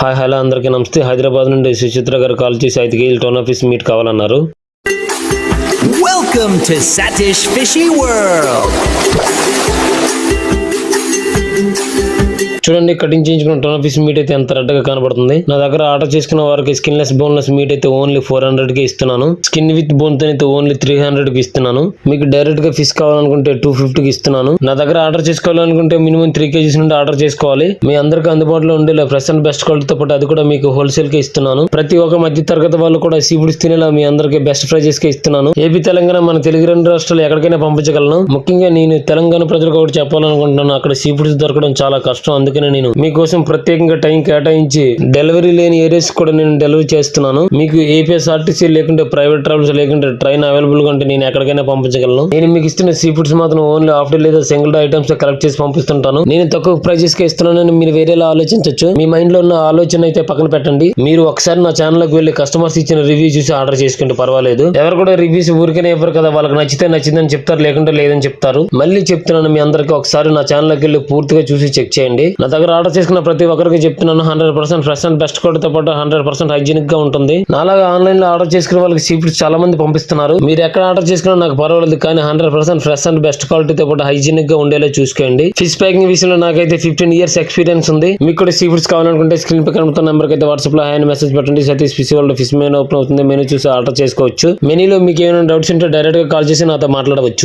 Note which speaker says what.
Speaker 1: Hi hello అందరికీ నమస్తే. హైదరాబాద్ నుండి సుచిత్ర గారు కాల్ చేసి 5 కేజీల టోనా ఫిష్ మీట్ కావాలన్నారు.
Speaker 2: Welcome to Satish Fishy World.
Speaker 1: చూడండి, కటింగ్ చేయించుకున్న టోనా ఫిష్ మీట్ అయితే ఎంత రెడ్గా కనబడుతుంది. నా దగ్గర ఆర్డర్ చేసుకున్న వారికి స్కిన్లెస్ బోన్లెస్ మీట్ అయితే ఓన్లీ 400 కి ఇస్తున్నాను. స్కిన్ విత్ బోన్ తో అయితే ఓన్లీ 300 కి ఇస్తున్నాను. మీకు డైరెక్ట్ గా ఫిష్ కావాలనుకుంటే 250 కి ఇస్తున్నాను. నా దగ్గర ఆర్డర్ చేసుకోవాలనుకుంటే మినిమం 3 kgs నుండి ఆర్డర్ చేసుకోవాలి. మీ అందరికి అందుబాటులో ఉండేలా ఫ్రెష్ అండ్ బెస్ట్ క్వాలిటీతో పాటు అది కూడా మీకు హోల్సేల్ కి ఇస్తున్నాను. ప్రతి ఒక్క మధ్య తరగతి వాళ్ళు కూడా సీ ఫుడ్స్ తినేలా మీ అందరికి బెస్ట్ ప్రైజెస్ కి ఇస్తున్నాను. ఏపీ తెలంగాణ మన తెలుగు 2 రాష్ట్రాలు ఎక్కడికైనా పంపించగలను. ముఖ్యంగా నేను తెలంగాణ ప్రజలకు ఒకటి చెప్పాలనుకుంటున్నాను, అక్కడ సీ ఫుడ్స్ దొరకడం చాలా కష్టం. అందుకనే నేను మీకోసం ప్రత్యేకంగా టైం కేటాయించి డెలివరీ లేని ఏరియాస్ కూడా నేను డెలివరీ చేస్తున్నాను. మీకు ఏపీఎస్ఆర్టీసీ లేకుంటే ప్రైవేట్ ట్రావెల్స్ లేకుంటే ట్రైన్ అవైలబుల్ గా ఉంటే నేను ఎక్కడికైనా పంపించగలను. నేను మీకు ఇస్తున్న సీ ఫుడ్స్ మాత్రం ఓన్లీ హాఫ్ డే లేదా సింగిల్ డే ఐటమ్స్ కలెక్ట్ చేసి పంపిస్తుంటాను. నేను తక్కువ ప్రైజెస్ కి ఇస్తున్నానని మీరు వేరేలా ఆలోచించవచ్చు. మీ మైండ్ లో ఉన్న ఆలోచన అయితే పక్కన పెట్టండి. మీరు ఒకసారి నా ఛానల్ లోకి వెళ్లి కస్టమర్స్ ఇచ్చిన రివ్యూ చూసి ఆర్డర్ చేసుకుంటే పర్వాలేదు. ఎవరు కూడా రివ్యూస్ ఊరికనే ఇవ్వరు కదా, వాళ్ళకి నచ్చితే నచ్చిందని చెప్తారు, లేకుంటే లేదని చెప్తారు. మళ్ళీ చెప్తున్నాను, మీ అందరికి ఒకసారి నా ఛానల్ లోకి వెళ్లి పూర్తిగా చూసి చెక్ చేయండి. నా దగ్గర ఆర్డర్ చేసుకున్న ప్రతి ఒక్కరికి చెప్తున్నాను, 100% ఫ్రెష్ అండ్ బెస్ట్ క్వాలిటీతో పాటు 100% హైజీనిక్ గా ఉంటుంది. నాలాగా ఆన్లైన్ లో ఆర్డర్ చేసుకునే వాళ్ళకి సీ ఫుడ్స్ చాలా మంది పంపిస్తున్నారు. మీరు ఎక్కడ ఆర్డర్ చేసుకున్నా నాకు పర్వాలేదు, కానీ 100% ఫ్రెష్ అండ్ బెస్ట్ క్వాలిటీతో పాటు హైజీనిక్ గా ఉండేలా చూసుకోండి. ఫిష్ ప్యాకింగ్ విషయంలో నాకైతే 15 years ఎక్స్పీరియన్స్ ఉంది. మీకు కూడా సీ ఫుడ్స్ కావాలనుకుంటే స్క్రీన్ పై కనబడుతున్న నెంబర్ కి అయితే వాట్సాప్ లో హాయ్ మెసేజ్ పెట్టండి. Satish fish world fish menu open అవుతుంది. మెనూ చూసి ఆర్డర్ చేసుకోవచ్చు. మెనూలో మీకు ఏమైనా డౌట్స్ ఉంటే డైరెక్ట్ గా కాల్ చేసి నాతో మాట్లాడవచ్చు.